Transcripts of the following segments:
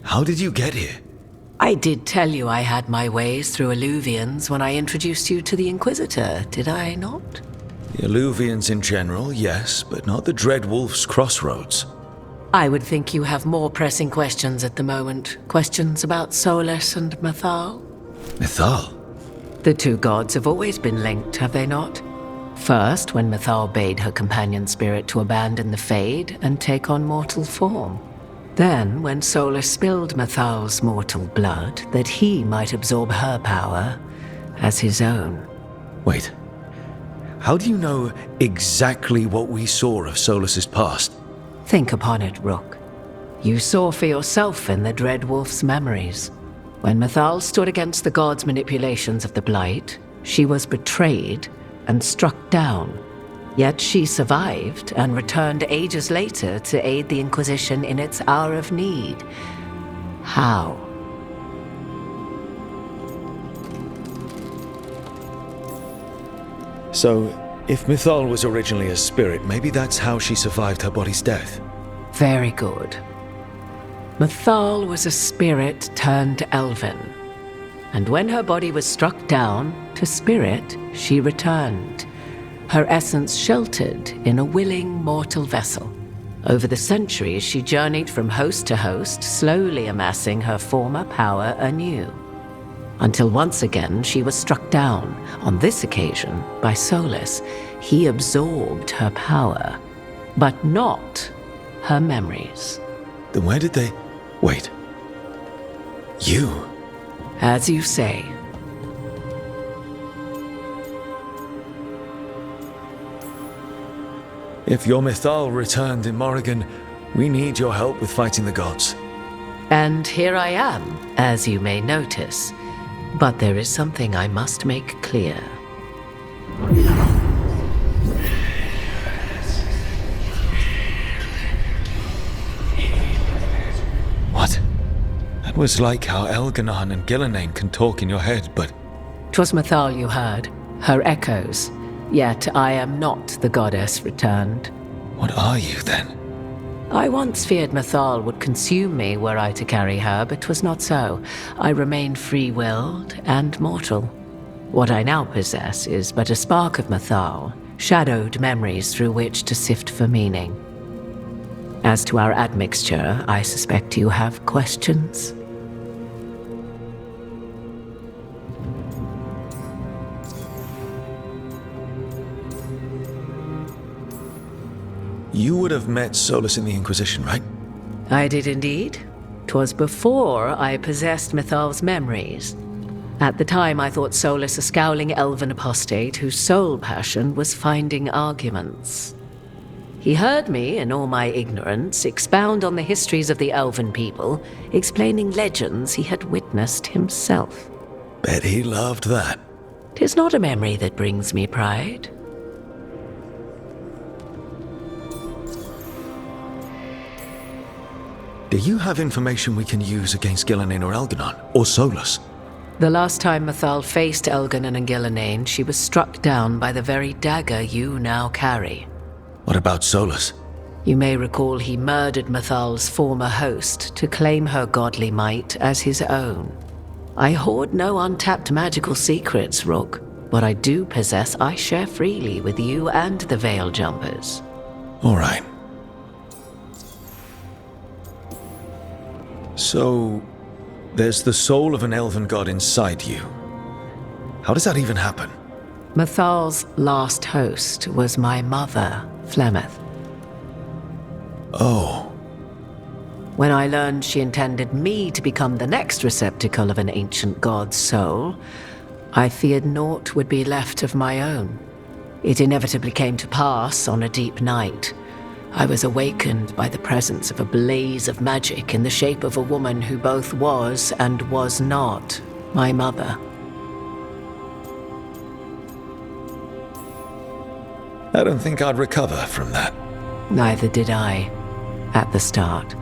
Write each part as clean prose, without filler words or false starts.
How did you get here? I did tell you I had my ways through Alluvians when I introduced you to the Inquisitor, did I not? The Alluvians in general, yes, but not the Dreadwolf's crossroads. I would think you have more pressing questions at the moment. Questions about Solus and Mythal? Mythal? The two gods have always been linked, have they not? First, when Mythal bade her companion spirit to abandon the Fade and take on mortal form. Then, when Solus spilled Mythal's mortal blood, that he might absorb her power as his own. Wait. How do you know exactly what we saw of Solus's past? Think upon it, Rook. You saw for yourself in the Dreadwolf's memories. When Mythal stood against the gods' manipulations of the Blight, she was betrayed and struck down. Yet she survived and returned ages later to aid the Inquisition in its hour of need. How? So, if Mythal was originally a spirit, maybe that's how she survived her body's death. Very good. Mythal was a spirit turned elven. And when her body was struck down, to spirit she returned. Her essence sheltered in a willing mortal vessel. Over the centuries, she journeyed from host to host, slowly amassing her former power anew. Until once again, she was struck down, on this occasion, by Solus. He absorbed her power, but not her memories. Then where did they... Wait. You? As you say. If your Mythal returned in Morrigan, we need your help with fighting the gods. And here I am, as you may notice. But there is something I must make clear. What? That was like how Ghilan'nain and Ghilan'nain can talk in your head, but... 'Twas Mythal you heard, her echoes. Yet I am not the goddess returned. What are you, then? I once feared Mythal would consume me were I to carry her, but 'twas not so. I remain free-willed and mortal. What I now possess is but a spark of Mythal, shadowed memories through which to sift for meaning. As to our admixture, I suspect you have questions. You would have met Solus in the Inquisition, right? I did indeed. 'Twas before I possessed Mythal's memories. At the time, I thought Solus a scowling elven apostate whose sole passion was finding arguments. He heard me, in all my ignorance, expound on the histories of the elven people, explaining legends he had witnessed himself. Bet he loved that. 'Tis not a memory that brings me pride. Do you have information we can use against Ghilan'nain or Elganon, or Solus? The last time Mythal faced Elganon and Ghilan'nain, she was struck down by the very dagger you now carry. What about Solus? You may recall he murdered Mythal's former host to claim her godly might as his own. I hoard no untapped magical secrets, Rook. What I do possess, I share freely with you and the Veil Jumpers. All right. So, there's the soul of an elven god inside you. How does that even happen? Mythal's last host was my mother, Flemeth. Oh. When I learned she intended me to become the next receptacle of an ancient god's soul, I feared naught would be left of my own. It inevitably came to pass on a deep night. I was awakened by the presence of a blaze of magic in the shape of a woman who both was and was not my mother. I don't think I'd recover from that. Neither did I, at the start.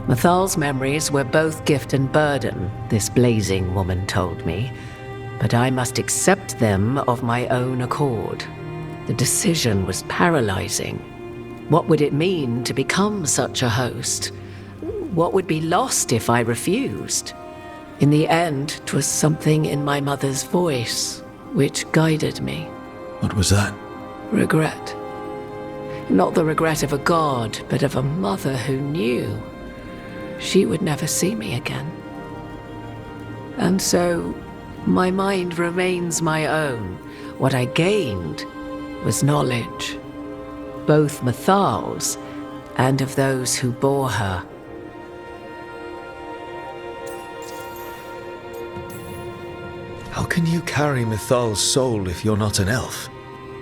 Mythal's memories were both gift and burden, this blazing woman told me, but I must accept them of my own accord. The decision was paralyzing. What would it mean to become such a host? what would be lost if I refused? In the end, 'twas something in my mother's voice which guided me. What was that? Regret. Not the regret of a god, but of a mother who knew she would never see me again. And so, my mind remains my own. What I gained was knowledge, both Mythal's and of those who bore her. How can you carry Mythal's soul if you're not an elf?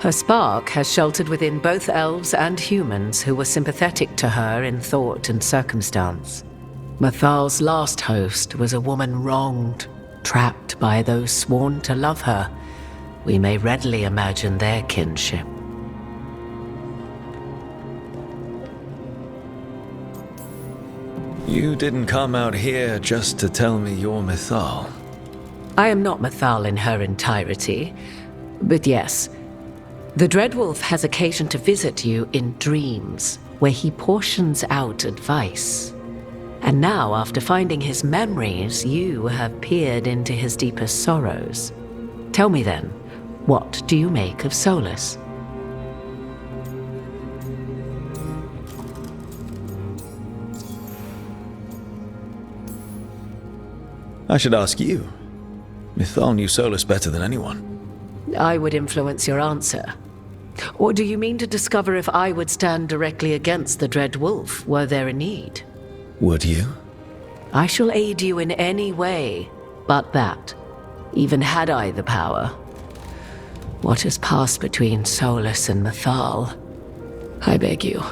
Her spark has sheltered within both elves and humans who were sympathetic to her in thought and circumstance. Mythal's last host was a woman wronged, trapped by those sworn to love her. We may readily imagine their kinship. You didn't come out here just to tell me you're Mythal. I am not Mythal in her entirety, but yes, the Dreadwolf has occasion to visit you in dreams, where he portions out advice. And now, after finding his memories, you have peered into his deepest sorrows. Tell me then, what do you make of Solus? I should ask you. Mythal knew Solus better than anyone. I would influence your answer. Or do you mean to discover if I would stand directly against the Dread Wolf were there a need? Would you? I shall aid you in any way but that, even had I the power. What has passed between Solus and Mythal, I beg you,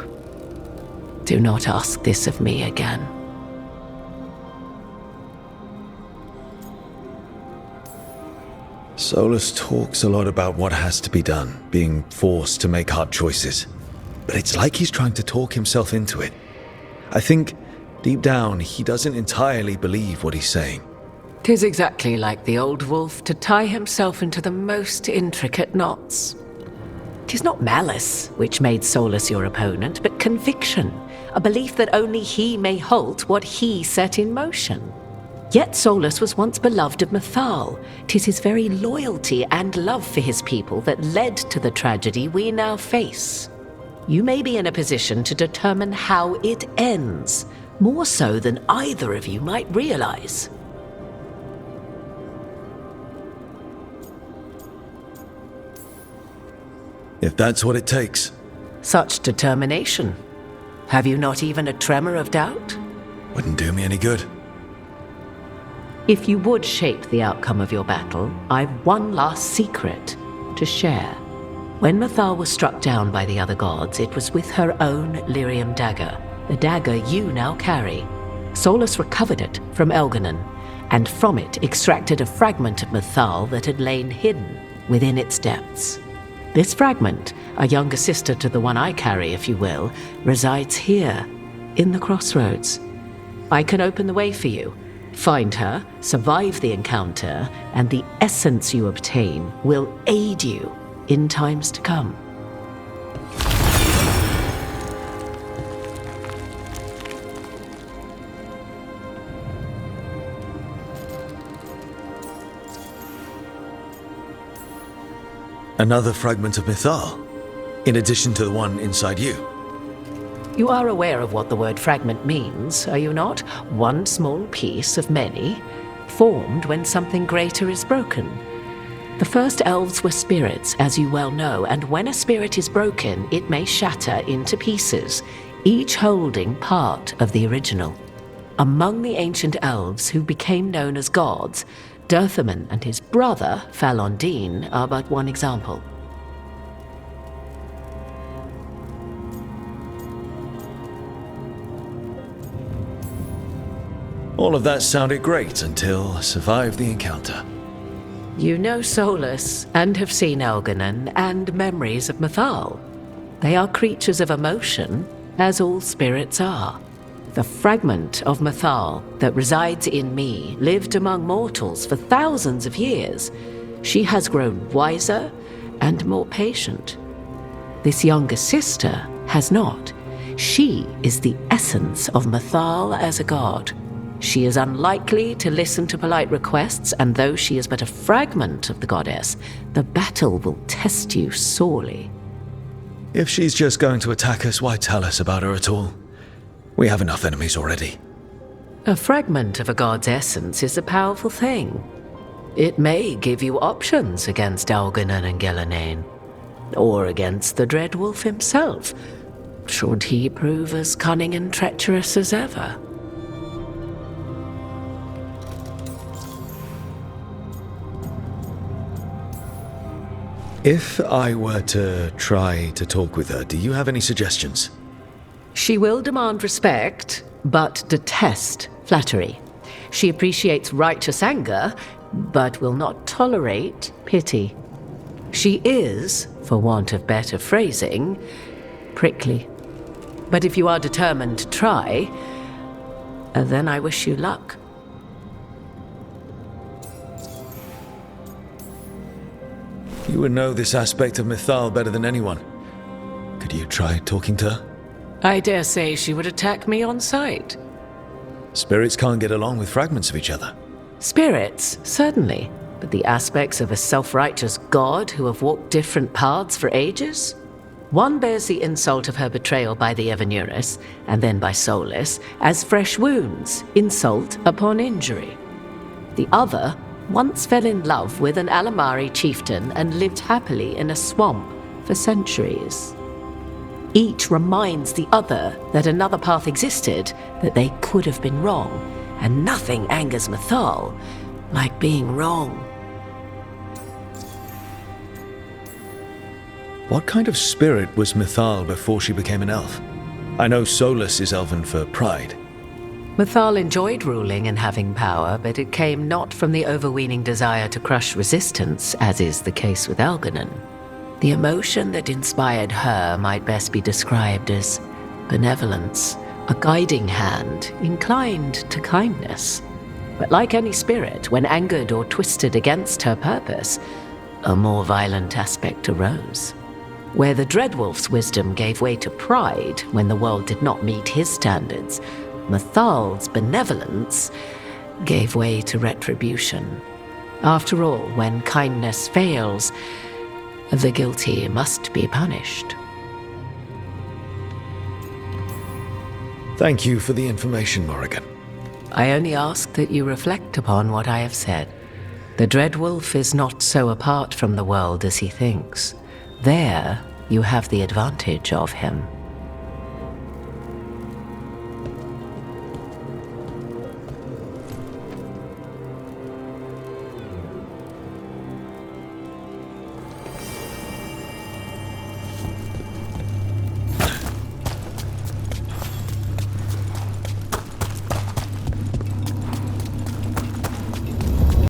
do not ask this of me again. Solus talks a lot about what has to be done, being forced to make hard choices. But it's like he's trying to talk himself into it. I think, deep down, he doesn't entirely believe what he's saying. 'Tis exactly like the old wolf to tie himself into the most intricate knots. 'Tis not malice which made Solus your opponent, but conviction, a belief that only he may halt what he set in motion. Yet Solus was once beloved of Mythal. 'Tis his very loyalty and love for his people that led to the tragedy we now face. You may be in a position to determine how it ends, more so than either of you might realize. If that's what it takes. Such determination. Have you not even a tremor of doubt? Wouldn't do me any good. If you would shape the outcome of your battle, I've one last secret to share. When Mythal was struck down by the other gods, it was with her own lyrium dagger, the dagger you now carry. Solus recovered it from Ghilan'nain, and from it extracted a fragment of Mythal that had lain hidden within its depths. This fragment, a younger sister to the one I carry, if you will, resides here, in the crossroads. I can open the way for you. Find her, survive the encounter, and the essence you obtain will aid you in times to come. Another fragment of Mythal, in addition to the one inside you. You are aware of what the word fragment means, are you not? One small piece of many, formed when something greater is broken. The first elves were spirits, as you well know, and when a spirit is broken, it may shatter into pieces, each holding part of the original. Among the ancient elves who became known as gods, Ghilan'nain and his brother, Falondine, are but one example. All of that sounded great until I survived the encounter. You know Solus, and have seen Ghilan'nain, and memories of Mythal. They are creatures of emotion, as all spirits are. The fragment of Mythal that resides in me lived among mortals for thousands of years. She has grown wiser and more patient. This younger sister has not. She is the essence of Mythal as a god. She is unlikely to listen to polite requests, and though she is but a fragment of the goddess, the battle will test you sorely. If she's just going to attack us, why tell us about her at all? We have enough enemies already. A fragment of a god's essence is a powerful thing. It may give you options against Veilguard and Ghilan'nain, or against the Dreadwolf himself, should he prove as cunning and treacherous as ever. If I were to try to talk with her, do you have any suggestions? She will demand respect, but detest flattery. She appreciates righteous anger, but will not tolerate pity. She is, for want of better phrasing, prickly. But if you are determined to try, then I wish you luck. You would know this aspect of Mythal better than anyone. Could you try talking to her? I dare say she would attack me on sight. Spirits can't get along with fragments of each other. Spirits, certainly, but the aspects of a self-righteous god who have walked different paths for ages? One bears the insult of her betrayal by the Evanurus, and then by Solus, as fresh wounds, insult upon injury. The other once fell in love with an Alamari chieftain and lived happily in a swamp for centuries. Each reminds the other that another path existed, that they could have been wrong, and nothing angers Mythal like being wrong. What kind of spirit was Mythal before she became an elf? I know Solus is elven for pride. Mythal enjoyed ruling and having power, but it came not from the overweening desire to crush resistance, as is the case with Veilguard. The emotion that inspired her might best be described as benevolence, a guiding hand inclined to kindness. But like any spirit, when angered or twisted against her purpose, a more violent aspect arose. Where the Dreadwolf's wisdom gave way to pride when the world did not meet his standards, Mythal's benevolence gave way to retribution. After all, when kindness fails, the guilty must be punished. Thank you for the information, Morrigan. I only ask that you reflect upon what I have said. The Dreadwolf is not so apart from the world as he thinks. There, you have the advantage of him.